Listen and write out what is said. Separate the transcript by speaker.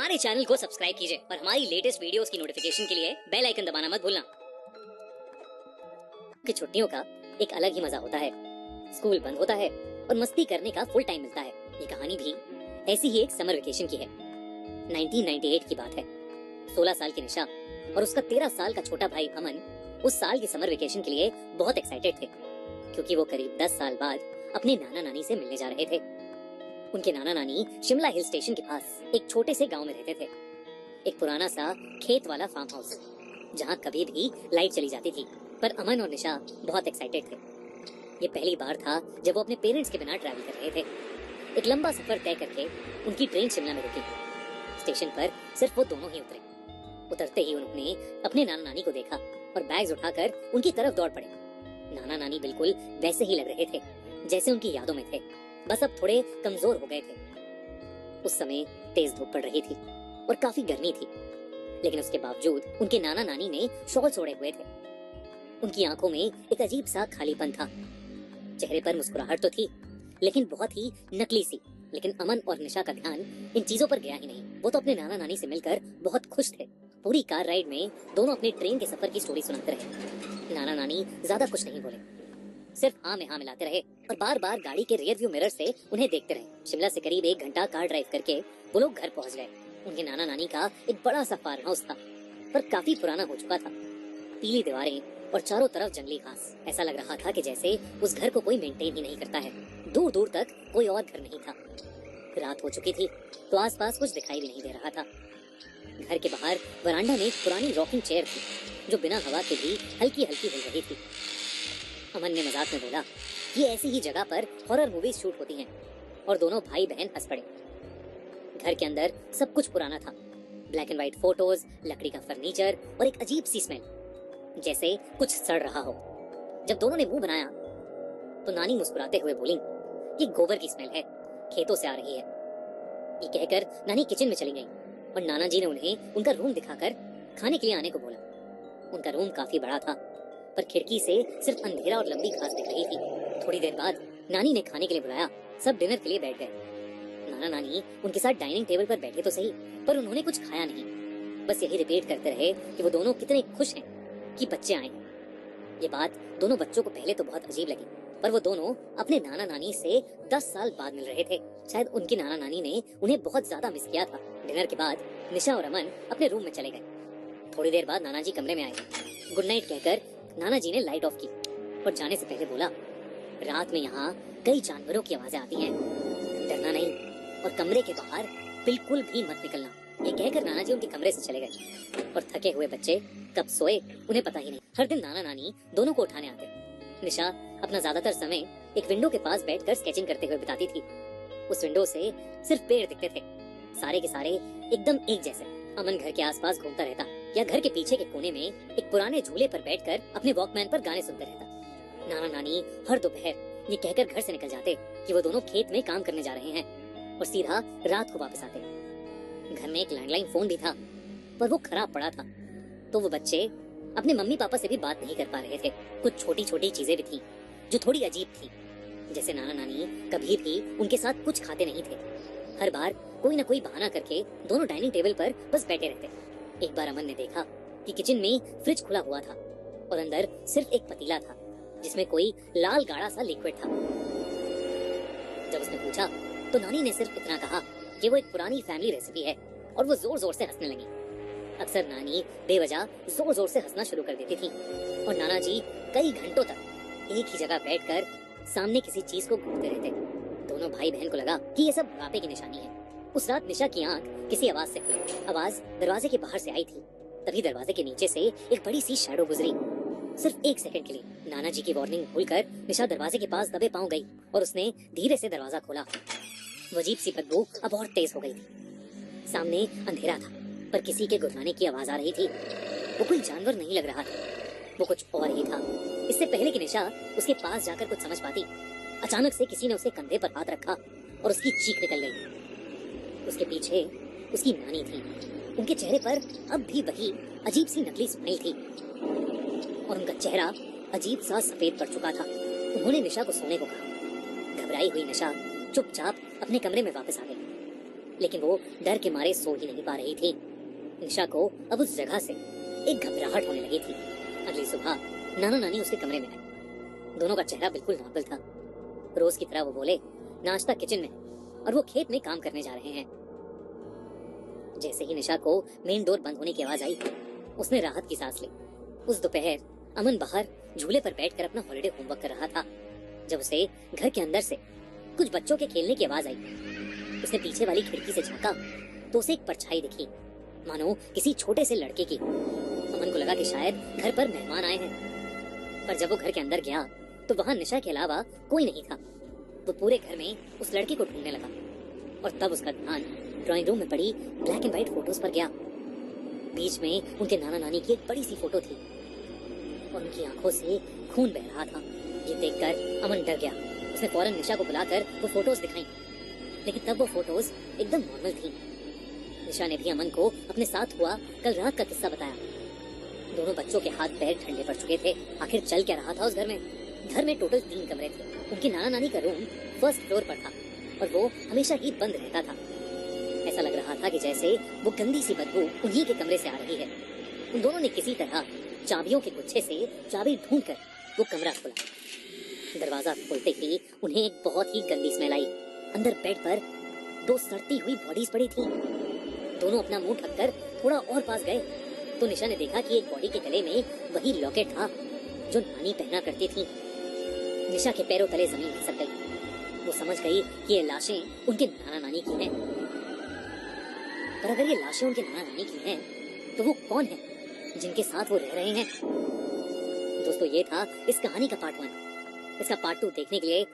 Speaker 1: हमारे चैनल को सब्सक्राइब कीजिए और हमारी लेटेस्ट वीडियोस की नोटिफिकेशन के लिए बेल आइकन दबाना मत भूलना। कि छुट्टियों का एक अलग ही मजा होता है। स्कूल बंद होता है और मस्ती करने का फुल टाइम मिलता है। ये कहानी भी ऐसी ही एक समर वेकेशन की है। 1998 की बात है। 16 साल की निशा और उसका 13 साल का छोटा भाई अमन उस साल की समर वेकेशन के लिए बहुत एक्साइटेड थे, क्योंकि वो करीब 10 साल बाद अपने नाना नानी से मिलने जा रहे थे। उनके नाना नानी शिमला हिल स्टेशन के पास एक छोटे से गांव में रहते थे। एक पुराना सा खेत वाला फार्म हाउस, जहां कभी भी लाइट चली जाती थी। पर अमन और निशा बहुत एक्साइटेड थे। ये पहली बार था जब वो अपने पेरेंट्स के बिना ट्रैवल कर रहे थे। एक लंबा सफर तय करके उनकी ट्रेन शिमला में रुकी। स्टेशन पर सिर्फ वो दोनों ही उतरे। उतरते ही उन्होंने अपने नाना नानी को देखा और बैग्स उठाकर उनकी तरफ दौड़ पड़े। नाना नानी बिल्कुल वैसे ही लग रहे थे जैसे उनकी यादों में थे, बस अब थोड़े कमजोर हो गए थे। उस समय तेज धूप पड़ रही थी और काफी गर्मी थी, लेकिन उसके बावजूद उनके नाना नानी ने शॉल ओढ़े हुए थे। उनकी आंखों में एक अजीब सा खालीपन था। चेहरे पर मुस्कुराहट तो थी, लेकिन बहुत ही नकली सी। लेकिन अमन और निशा का ध्यान इन चीजों पर गया ही नहीं। वो तो अपने नाना नानी से मिलकर बहुत खुश थे। पूरी कार राइड में दोनों अपने ट्रेन के सफर की स्टोरी सुनाते रहे। नाना नानी ज्यादा कुछ नहीं बोले, सिर्फ हाँ में हाँ मिलाते रहे और बार बार गाड़ी के रियर व्यू मिरर से उन्हें देखते रहे। शिमला से करीब 1 घंटा कार ड्राइव करके वो लोग घर पहुंच गए। उनके नाना नानी का एक बड़ा सा फार्म हाउस था, पर काफी पुराना हो चुका था। पीली दीवारें और चारों तरफ जंगली घास। ऐसा लग रहा था कि जैसे उस घर को कोई मेंटेन ही नहीं करता है। दूर दूर तक कोई और घर नहीं था। रात हो चुकी थी तो आसपास कुछ दिखाई भी नहीं दे रहा था। घर के बाहर वरांडा में एक पुरानी रॉकिंग चेयर थी, जो बिना हवा के भी हल्की हल्की हिल रही थी। अमन ने मजाक में बोला, ये ऐसी ही जगह पर हॉरर मूवीज शूट होती हैं, और दोनों भाई बहन हंस पड़े। घर के अंदर सब कुछ पुराना था। ब्लैक एंड व्हाइट फोटोज, लकड़ी का फर्नीचर और एक अजीब सी स्मेल, जैसे कुछ सड़ रहा हो। जब दोनों ने मुंह बनाया तो नानी मुस्कुराते हुए बोली, ये गोबर की स्मेल है, खेतों से आ रही है। ये कहकर नानी किचन में चली गई और नाना जी ने उन्हें उनका रूम दिखाकर खाने के लिए आने को बोला। उनका रूम काफी बड़ा था, पर खिड़की से सिर्फ अंधेरा और लंबी घास दिख रही थी। थोड़ी देर बाद नानी ने खाने के लिए बुलाया। सब डिनर के लिए बैठ गए। नाना नानी उनके साथ डाइनिंग टेबल पर बैठे तो सही, पर उन्होंने कुछ खाया नहीं। बस यही रिपीट करते रहे कि वो दोनों कितने खुश हैं कि बच्चे आए हैं। ये बात दोनों बच्चों को पहले तो बहुत अजीब लगी, पर वो दोनों अपने नाना नानी से 10 साल बाद मिल रहे थे। शायद उनकी नाना नानी ने उन्हें बहुत ज्यादा मिस किया था। डिनर के बाद निशा और अमन अपने रूम में चले गए। थोड़ी देर बाद नाना जी कमरे में आए। गुड नाइट कहकर नाना जी ने लाइट ऑफ की और जाने से पहले बोला, रात में यहाँ कई जानवरों की आवाजें आती हैं, डरना नहीं और कमरे के बाहर बिल्कुल भी मत निकलना। ये कहकर नाना जी उनके कमरे से चले गए और थके हुए बच्चे कब सोए उन्हें पता ही नहीं। हर दिन नाना नानी दोनों को उठाने आते। निशा अपना ज्यादातर समय एक विंडो के पास बैठकर स्केचिंग करते हुए बिताती थी। उस विंडो से सिर्फ पेड़ दिखते थे, सारे के सारे एकदम एक जैसे। अमन घर के आसपास घूमता रहता या घर के पीछे के कोने में एक पुराने झूले पर बैठकर अपने वॉकमैन पर गाने सुनते रहता। नाना नानी हर दोपहर ये कहकर घर से निकल जाते कि वो दोनों खेत में काम करने जा रहे हैं और सीधा रात को वापस आते। घर में एक लैंडलाइन फोन भी था, पर वो खराब पड़ा था, तो वो बच्चे अपने मम्मी पापा से भी बात नहीं कर पा रहे थे। कुछ छोटी छोटी चीजें भी थी जो थोड़ी अजीब थी, जैसे नाना नानी कभी भी उनके साथ कुछ खाते नहीं थे। हर बार कोई न कोई बहाना करके दोनों डाइनिंग टेबल पर बस बैठे रहते। एक बार अमन ने देखा कि किचन में फ्रिज खुला हुआ था और अंदर सिर्फ एक पतीला था जिसमें कोई लाल गाढ़ा सा लिक्विड था। जब उसने पूछा तो नानी ने सिर्फ इतना कहा कि वो एक पुरानी फैमिली रेसिपी है, और वो जोर जोर से हंसने लगी। अक्सर नानी बेवजह जोर जोर से हंसना शुरू कर देती थी और नाना जी कई घंटों तक एक ही जगह बैठकर सामने किसी चीज को घूरते रहते। दोनों भाई बहन को लगा कि ये सब बुढ़ापे की निशानी है। उस रात निशा की आंख किसी आवाज से खुली। आवाज दरवाजे के बाहर से आई थी। तभी दरवाजे के नीचे से एक बड़ी सी शैडो गुजरी, सिर्फ 1 सेकंड के लिए। नाना जी की वार्निंग भूलकर निशा दरवाजे के पास दबे पांव गई और उसने धीरे से दरवाजा खोला। वो अजीब सी बदबू अब और तेज हो गई थी। सामने अंधेरा था, पर किसी के गुर्राने की आवाज आ रही थी। वो कोई जानवर नहीं लग रहा था, वो कुछ और ही था। इससे पहले कि निशा उसके पास जाकर कुछ समझ पाती, अचानक से किसी ने उसे कंधे पर हाथ रखा और उसकी चीख निकल गई। उसके पीछे उसकी नानी थी। उनके चेहरे पर अब भी वही अजीब सी नकली स्माइल थी और उनका चेहरा अजीब सा सफेद पड़ चुका था। उन्होंने निशा को सोने को कहा। घबराई हुई निशा चुपचाप अपने कमरे में वापस आ गई लेकिन वो डर के मारे सो ही नहीं पा रही थी। निशा को अब उस जगह से एक घबराहट होने लगी थी। अगली सुबह नाना नानी उसके कमरे में आए। दोनों का चेहरा बिल्कुल नॉर्मल था। रोज की तरह वो बोले, नाश्ता किचन में और वो खेत में काम करने जा रहे हैं। जैसे ही निशा को मेन डोर बंद होने की आवाज आई, उसने राहत की सांस ली। उस दोपहर अमन बाहर झूले पर बैठकर अपना हॉलिडे होमवर्क कर रहा था जब उसे घर के अंदर से कुछ बच्चों के खेलने की आवाज आई। उसने पीछे वाली खिड़की से झांका तो उसे एक परछाई दिखी, मानो किसी छोटे से लड़के की। अमन को लगा कि शायद घर पर मेहमान आए हैं, पर जब वो घर के अंदर गया तो वहाँ निशा के अलावा कोई नहीं था। वो पूरे घर में उस लड़के को ढूंढने लगा और तब उसका ध्यान ड्राइंग रूम में पड़ी ब्लैक एंड व्हाइट फोटोज पर गया। बीच में उनके नाना नानी की एक बड़ी सी फोटो थी और उनकी आंखों से खून बह रहा था। ये देखकर अमन डर गया। उसने फौरन निशा को बुलाकर वो फोटोज दिखाई, लेकिन तब वो फोटोज एकदम नॉर्मल थी। निशा ने भी अमन को अपने साथ हुआ कल रात का किस्सा बताया। दोनों बच्चों के हाथ पैर ठंडे पड़ चुके थे। आखिर चल क्या रहा था उस घर में? घर में टोटल 3 कमरे थे। उनके नाना नानी का रूम फर्स्ट फ्लोर पर था और वो हमेशा ही बंद रहता था। ऐसा लग रहा था कि जैसे वो गंदी सी बदबू उन्हीं के कमरे से आ रही है। उन दोनों ने किसी तरह चाबियों के गुच्छे से चाबी ढूंढकर वो कमरा खोला। दरवाजा खोलते ही उन्हें एक बहुत ही गंदी स्मेल आई। अंदर बेड पर 2 सड़ती हुई बॉडीज पड़ी थी। दोनों अपना मुंह ढककर थोड़ा और पास गए तो निशा ने देखा कि एक बॉडी के गले में वही लॉकेट था जो नानी पहना करती थी। निशा के पैरों तले जमीन खिसक गई। वो समझ गई कि ये लाशें उनके नाना नानी की हैं। पर अगर ये लाशें उनके नाना नानी की हैं, तो वो कौन है जिनके साथ वो रह रहे हैं? दोस्तों, ये था इस कहानी का पार्ट 1। इसका पार्ट 2 देखने के लिए